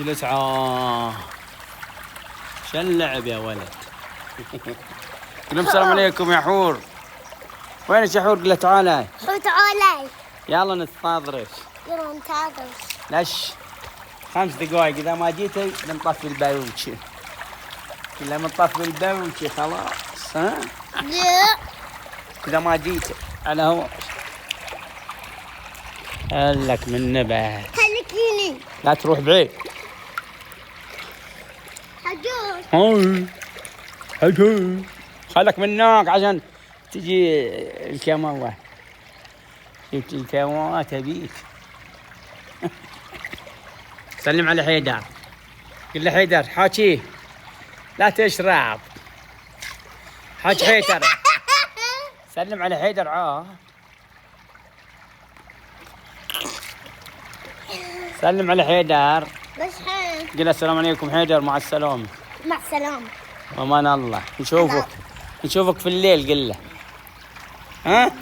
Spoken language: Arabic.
اجلس شو اللعب يا ولد؟ قل لهم السلام عليكم يا حور. وينك يا حور؟ قل له تعالى. حور تعالى. يلا نتناظرش. يلا نتناظر. ليش 5 دقائق اذا ما جيتي بنطفي الباوتشي. كلها بنطفي الباوتشي خلاص. ها؟ لا. اذا ما جيتي على هو هلك من نبه. خليك هني. لا تروح بعيد. حجوج. حجوج. خلك من هناك عشان تجي الكاموة. جبت الكاموة تبيك. سلم على حيدر. قل له حيدر حاكي لا تشرب. حاج حيدر. سلم على حيدر. سلم على حيدر. بس حين. قل السلام عليكم حيدر. مع السلامة. مع السلامة. وامان الله. نشوفك في الليل. قل له. ها